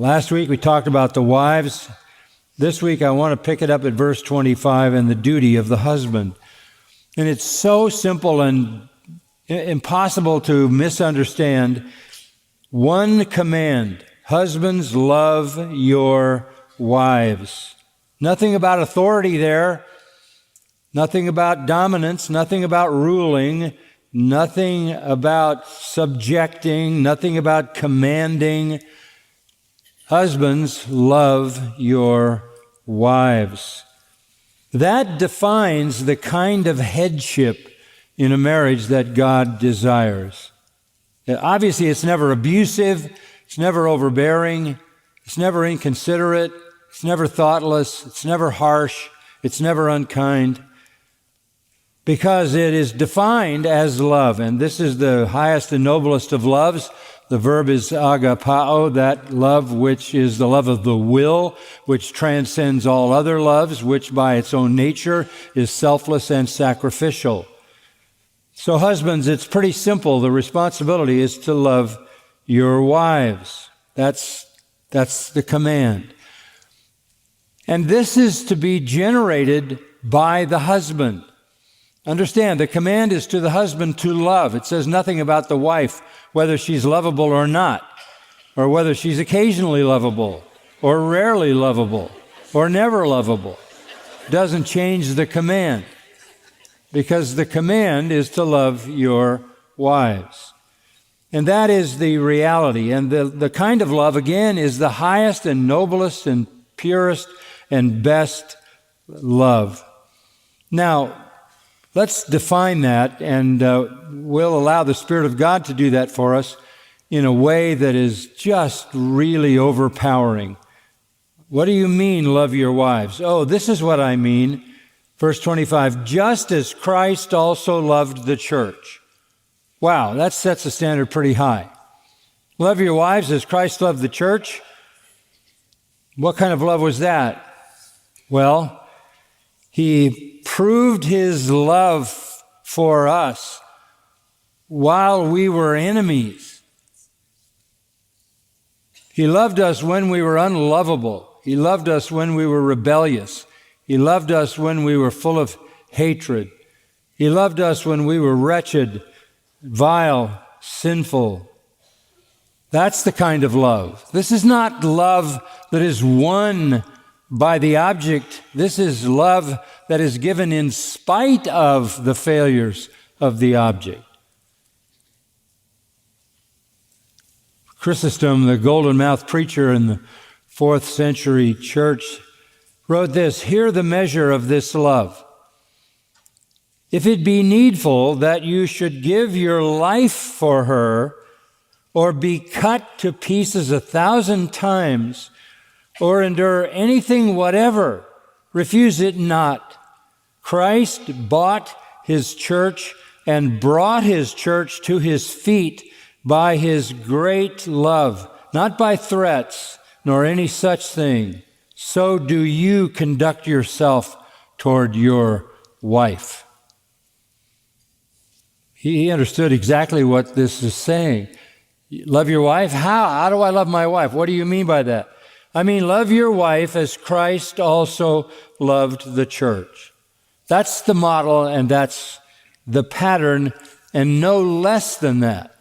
Last week we talked about the wives. This week I want to pick it up at verse 25 and the duty of the husband. And it's so simple and impossible to misunderstand. One command: husbands, love your wives. Nothing about authority there, nothing about dominance, nothing about ruling, nothing about subjecting, nothing about commanding. Husbands, love your wives. That defines the kind of headship in a marriage that God desires. Obviously, it's never abusive, it's never overbearing, it's never inconsiderate, it's never thoughtless, it's never harsh, it's never unkind, because it is defined as love. And this is the highest and noblest of loves. The verb is agapao, that love which is the love of the will, which transcends all other loves, which by its own nature is selfless and sacrificial. So husbands, it's pretty simple. The responsibility is to love your wives. That's the command. And this is to be generated by the husband. Understand, the command is to the husband to love. It says nothing about the wife, whether she's lovable or not, or whether she's occasionally lovable, or rarely lovable, or never lovable. Doesn't change the command, because the command is to love your wives. And that is the reality. And the kind of love, again, is the highest and noblest and purest and best love. Now, let's define that, and we'll allow the Spirit of God to do that for us in a way that is just really overpowering. What do you mean, love your wives? Oh, this is what I mean. Verse 25, just as Christ also loved the church. Wow, that sets the standard pretty high. Love your wives as Christ loved the church. What kind of love was that? Well, he proved his love for us while we were enemies. He loved us when we were unlovable. He loved us when we were rebellious. He loved us when we were full of hatred. He loved us when we were wretched, vile, sinful. That's the kind of love. This is not love that is won by the object. This is love that is given in spite of the failures of the object. Chrysostom, the golden-mouthed preacher in the 4th century church, wrote this: "Hear the measure of this love. If it be needful that you should give your life for her, or be cut to pieces 1,000 times, or endure anything whatever, refuse it not. Christ bought his church and brought his church to his feet by his great love, not by threats, nor any such thing. So do you conduct yourself toward your wife." He understood exactly what this is saying. Love your wife? How do I love my wife? What do you mean by that? I mean, love your wife as Christ also loved the church. That's the model, and that's the pattern, and no less than that.